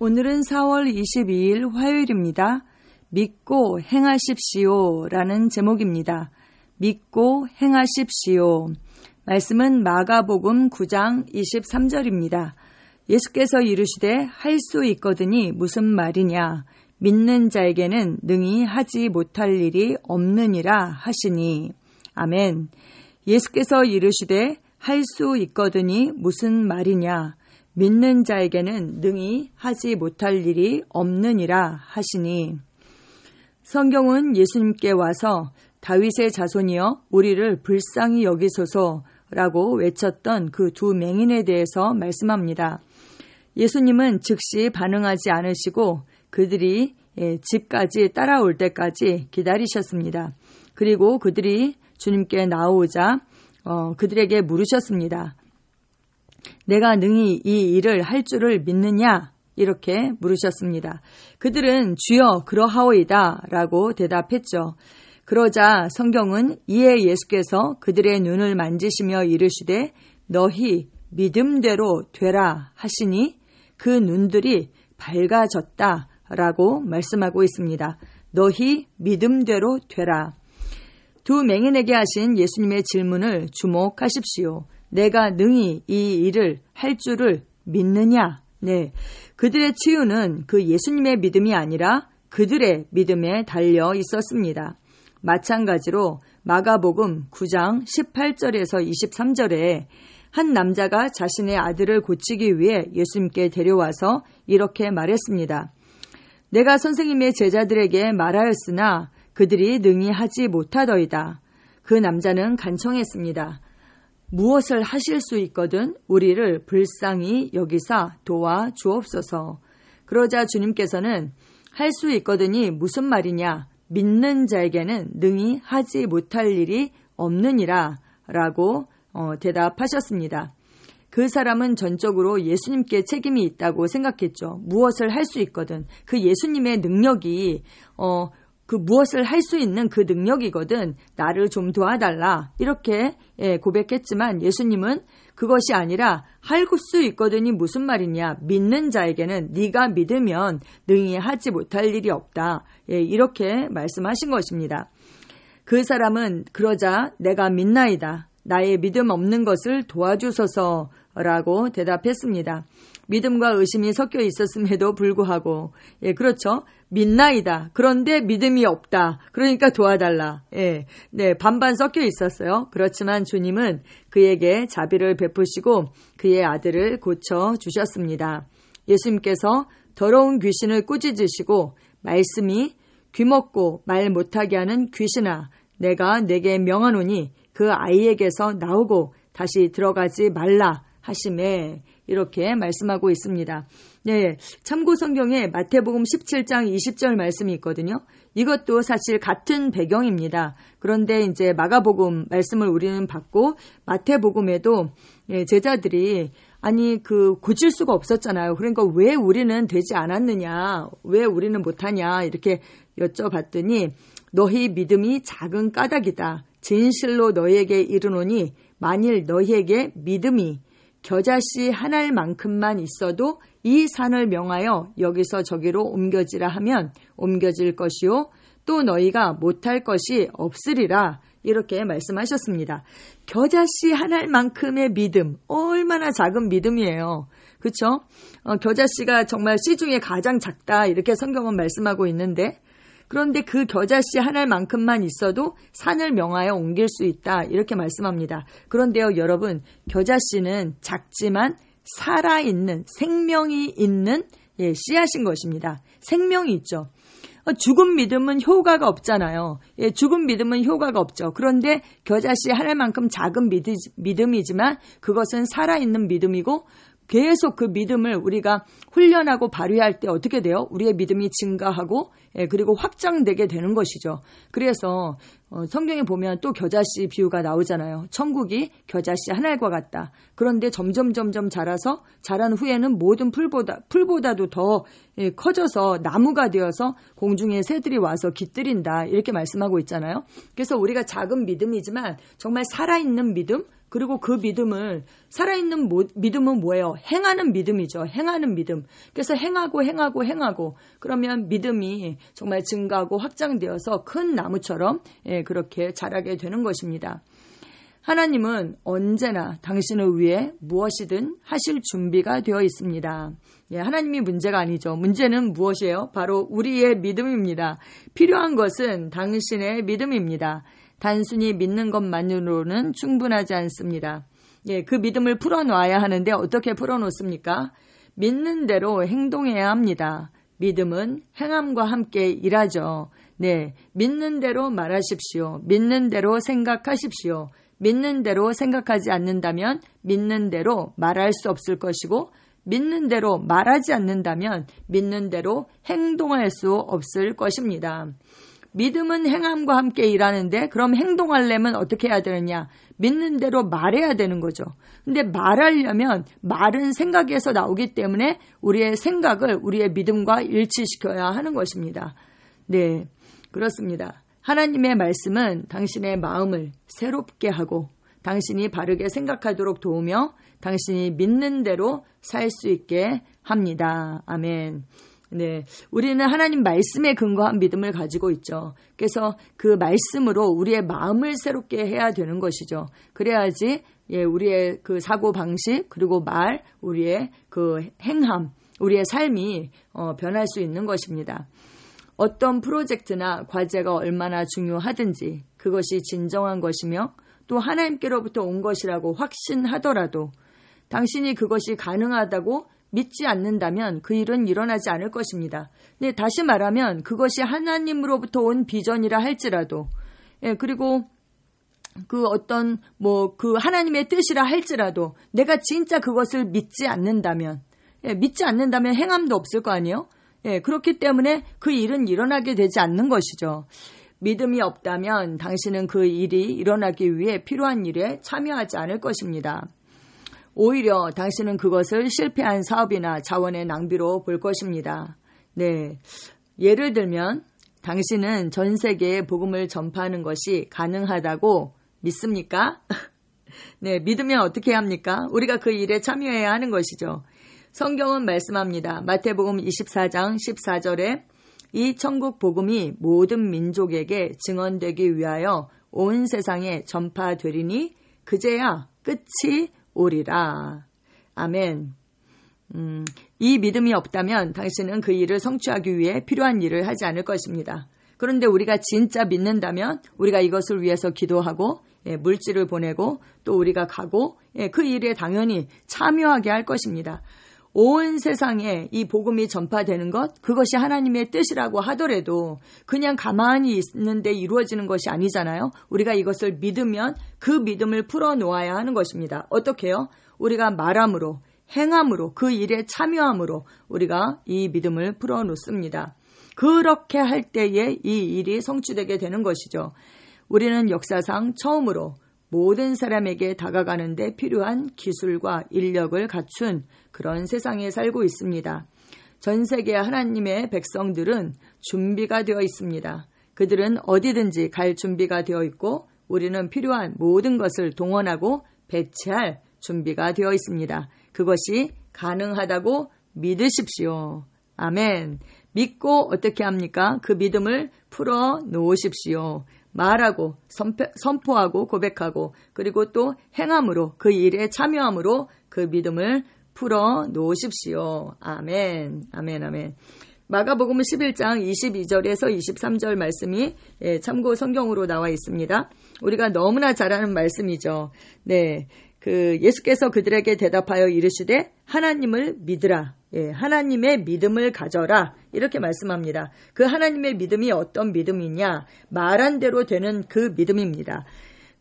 오늘은 4월 22일 화요일입니다. 믿고 행하십시오 라는 제목입니다. 믿고 행하십시오. 말씀은 마가복음 9장 23절입니다. 예수께서 이르시되 할 수 있거든이 무슨 말이냐. 믿는 자에게는 능히 하지 못할 일이 없느니라 하시니. 아멘. 예수께서 이르시되 할 수 있거든이 무슨 말이냐. 믿는 자에게는 능히 하지 못할 일이 없느니라 하시니. 성경은 예수님께 와서 다윗의 자손이여 우리를 불쌍히 여기소서라고 외쳤던 그 두 맹인에 대해서 말씀합니다. 예수님은 즉시 반응하지 않으시고 그들이 집까지 따라올 때까지 기다리셨습니다. 그리고 그들이 주님께 나오자 그들에게 물으셨습니다. 내가 능히 이 일을 할 줄을 믿느냐? 이렇게 물으셨습니다. 그들은 주여 그러하오이다 라고 대답했죠. 그러자 성경은 이에 예수께서 그들의 눈을 만지시며 이르시되 너희 믿음대로 되라 하시니 그 눈들이 밝아졌다 라고 말씀하고 있습니다. 너희 믿음대로 되라. 두 맹인에게 하신 예수님의 질문을 주목하십시오. 내가 능히 이 일을 할 줄을 믿느냐? 네. 그들의 치유는 그 예수님의 믿음이 아니라 그들의 믿음에 달려 있었습니다. 마찬가지로 마가복음 9장 18절에서 23절에 한 남자가 자신의 아들을 고치기 위해 예수님께 데려와서 이렇게 말했습니다. 내가 선생님의 제자들에게 말하였으나 그들이 능히 하지 못하더이다. 그 남자는 간청했습니다. 무엇을 하실 수 있거든 우리를 불쌍히 여기사 도와 주옵소서. 그러자 주님께서는 할 수 있거든이 무슨 말이냐. 믿는 자에게는 능히 하지 못할 일이 없느니라 라고 대답하셨습니다. 그 사람은 전적으로 예수님께 책임이 있다고 생각했죠. 무엇을 할 수 있거든. 그 예수님의 능력이 그 무엇을 할 수 있는 그 능력이거든. 나를 좀 도와달라. 이렇게 고백했지만 예수님은 그것이 아니라 할 수 있거든이 무슨 말이냐. 믿는 자에게는 네가 믿으면 능히 하지 못할 일이 없다. 이렇게 말씀하신 것입니다. 그 사람은 그러자 내가 믿나이다. 나의 믿음 없는 것을 도와주소서라고 대답했습니다. 믿음과 의심이 섞여 있었음에도 불구하고 그렇죠. 믿나이다. 그런데 믿음이 없다. 그러니까 도와달라. 반반 섞여 있었어요. 그렇지만 주님은 그에게 자비를 베푸시고 그의 아들을 고쳐주셨습니다. 예수님께서 더러운 귀신을 꾸짖으시고 말씀이 귀먹고 말 못하게 하는 귀신아 내가 내게 명하노니 그 아이에게서 나오고 다시 들어가지 말라 하심에 이렇게 말씀하고 있습니다. 네, 참고 성경에 마태복음 17장 20절 말씀이 있거든요. 이것도 사실 같은 배경입니다. 그런데 이제 마가복음 말씀을 우리는 받고 마태복음에도 제자들이 고칠 수가 없었잖아요. 그러니까 왜 우리는 되지 않았느냐, 왜 우리는 못하냐 이렇게 여쭤봤더니 너희 믿음이 작은 까닭이다. 진실로 너희에게 이르노니 만일 너희에게 믿음이 겨자씨 한 알만큼만 있어도 이 산을 명하여 여기서 저기로 옮겨지라 하면 옮겨질 것이요 또 너희가 못할 것이 없으리라 이렇게 말씀하셨습니다. 겨자씨 한 알만큼의 믿음 얼마나 작은 믿음이에요. 그렇죠? 겨자씨가 정말 씨 중에 가장 작다 이렇게 성경은 말씀하고 있는데 그런데 그 겨자씨 한 알만큼만 있어도 산을 명하여 옮길 수 있다 이렇게 말씀합니다. 그런데요 여러분 겨자씨는 작지만 살아있는 생명이 있는 씨앗인 것입니다. 생명이 있죠. 죽은 믿음은 효과가 없잖아요. 죽은 믿음은 효과가 없죠. 그런데 겨자씨 한 알만큼 작은 믿음이지만 그것은 살아있는 믿음이고 계속 그 믿음을 우리가 훈련하고 발휘할 때 어떻게 돼요? 우리의 믿음이 증가하고 그리고 확장되게 되는 것이죠. 그래서 성경에 보면 또 겨자씨 비유가 나오잖아요. 천국이 겨자씨 한 알과 같다. 그런데 점점 자라서 자란 후에는 모든 풀보다도 더 커져서 나무가 되어서 공중에 새들이 와서 깃들인다. 이렇게 말씀하고 있잖아요. 그래서 우리가 작은 믿음이지만 정말 살아있는 믿음, 그리고 그 믿음을 살아있는 믿음은 뭐예요? 행하는 믿음이죠. 행하는 믿음. 그래서 행하고 그러면 믿음이 정말 증가하고 확장되어서 큰 나무처럼 그렇게 자라게 되는 것입니다. 하나님은 언제나 당신을 위해 무엇이든 하실 준비가 되어 있습니다. 하나님이 문제가 아니죠. 문제는 무엇이에요? 바로 우리의 믿음입니다. 필요한 것은 당신의 믿음입니다. 단순히 믿는 것만으로는 충분하지 않습니다. 그 믿음을 풀어놔야 하는데 어떻게 풀어놓습니까? 믿는 대로 행동해야 합니다. 믿음은 행함과 함께 일하죠. 믿는 대로 말하십시오. 믿는 대로 생각하십시오. 믿는 대로 생각하지 않는다면 믿는 대로 말할 수 없을 것이고, 믿는 대로 말하지 않는다면 믿는 대로 행동할 수 없을 것입니다. 믿음은 행함과 함께 일하는데 그럼 행동하려면 어떻게 해야 되느냐? 믿는 대로 말해야 되는 거죠. 근데 말하려면 말은 생각에서 나오기 때문에 우리의 생각을 우리의 믿음과 일치시켜야 하는 것입니다. 그렇습니다. 하나님의 말씀은 당신의 마음을 새롭게 하고 당신이 바르게 생각하도록 도우며 당신이 믿는 대로 살 수 있게 합니다. 아멘. 우리는 하나님 말씀에 근거한 믿음을 가지고 있죠. 그래서 그 말씀으로 우리의 마음을 새롭게 해야 되는 것이죠. 그래야지 우리의 그 사고 방식, 그리고 말, 우리의 그 행함, 우리의 삶이 변할 수 있는 것입니다. 어떤 프로젝트나 과제가 얼마나 중요하든지 그것이 진정한 것이며 또 하나님께로부터 온 것이라고 확신하더라도 당신이 그것이 가능하다고 믿지 않는다면 그 일은 일어나지 않을 것입니다. 다시 말하면 그것이 하나님으로부터 온 비전이라 할지라도, 그리고 그 어떤 그 하나님의 뜻이라 할지라도 내가 진짜 그것을 믿지 않는다면 행함도 없을 거 아니에요? 그렇기 때문에 그 일은 일어나게 되지 않는 것이죠. 믿음이 없다면 당신은 그 일이 일어나기 위해 필요한 일에 참여하지 않을 것입니다. 오히려 당신은 그것을 실패한 사업이나 자원의 낭비로 볼 것입니다. 예를 들면 당신은 전 세계에 복음을 전파하는 것이 가능하다고 믿습니까? 믿으면 어떻게 합니까? 우리가 그 일에 참여해야 하는 것이죠. 성경은 말씀합니다. 마태복음 24장 14절에 이 천국 복음이 모든 민족에게 증언되기 위하여 온 세상에 전파되리니 그제야 끝이 오리라. 아멘. 이 믿음이 없다면 당신은 그 일을 성취하기 위해 필요한 일을 하지 않을 것입니다. 그런데 우리가 진짜 믿는다면 우리가 이것을 위해서 기도하고 물질을 보내고 또 우리가 가고 그 일에 당연히 참여하게 할 것입니다. 온 세상에 이 복음이 전파되는 것, 그것이 하나님의 뜻이라고 하더라도 그냥 가만히 있는데 이루어지는 것이 아니잖아요. 우리가 이것을 믿으면 그 믿음을 풀어놓아야 하는 것입니다. 어떻게요? 우리가 말함으로, 행함으로, 그 일에 참여함으로 우리가 이 믿음을 풀어놓습니다. 그렇게 할 때에 이 일이 성취되게 되는 것이죠. 우리는 역사상 처음으로 모든 사람에게 다가가는 데 필요한 기술과 인력을 갖춘 그런 세상에 살고 있습니다. 전 세계 하나님의 백성들은 준비가 되어 있습니다. 그들은 어디든지 갈 준비가 되어 있고 우리는 필요한 모든 것을 동원하고 배치할 준비가 되어 있습니다. 그것이 가능하다고 믿으십시오. 아멘. 믿고 어떻게 합니까? 그 믿음을 풀어 놓으십시오. 말하고 선포하고 고백하고 그리고 또 행함으로 그 일에 참여함으로 그 믿음을 풀어 놓으십시오. 아멘. 아멘. 아멘. 마가복음 11장 22절에서 23절 말씀이 참고 성경으로 나와 있습니다. 우리가 너무나 잘 아는 말씀이죠. 예수께서 그들에게 대답하여 이르시되 하나님을 믿으라. 하나님의 믿음을 가져라. 이렇게 말씀합니다. 그 하나님의 믿음이 어떤 믿음이냐? 말한 대로 되는 그 믿음입니다.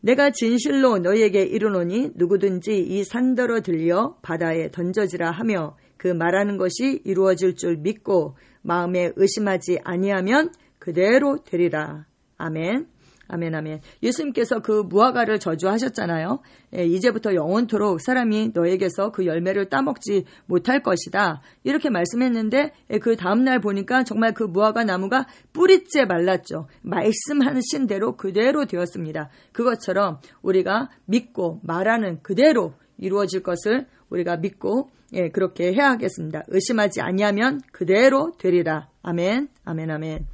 내가 진실로 너희에게 이르노니 누구든지 이 산더러 들려 바다에 던져지라 하며 그 말하는 것이 이루어질 줄 믿고 마음에 의심하지 아니하면 그대로 되리라. 아멘. 아멘, 아멘. 예수님께서 그 무화과를 저주하셨잖아요. 이제부터 영원토록 사람이 너에게서 그 열매를 따먹지 못할 것이다. 이렇게 말씀했는데 그 다음날 보니까 정말 그 무화과 나무가 뿌리째 말랐죠. 말씀하신 대로 그대로 되었습니다. 그것처럼 우리가 믿고 말하는 그대로 이루어질 것을 우리가 믿고 그렇게 해야 하겠습니다. 의심하지 아니하면 그대로 되리라. 아멘, 아멘, 아멘.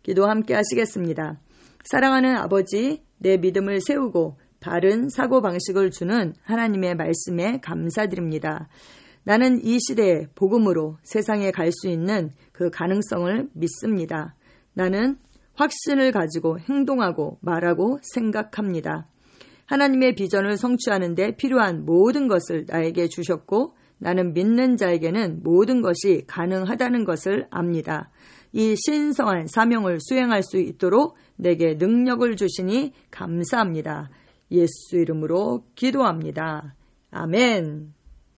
기도 함께 하시겠습니다. 사랑하는 아버지, 내 믿음을 세우고 바른 사고방식을 주는 하나님의 말씀에 감사드립니다. 나는 이 시대에 복음으로 세상에 갈 수 있는 그 가능성을 믿습니다. 나는 확신을 가지고 행동하고 말하고 생각합니다. 하나님의 비전을 성취하는 데 필요한 모든 것을 나에게 주셨고 나는 믿는 자에게는 모든 것이 가능하다는 것을 압니다. 이 신성한 사명을 수행할 수 있도록 내게 능력을 주시니 감사합니다. 예수 이름으로 기도합니다. 아멘.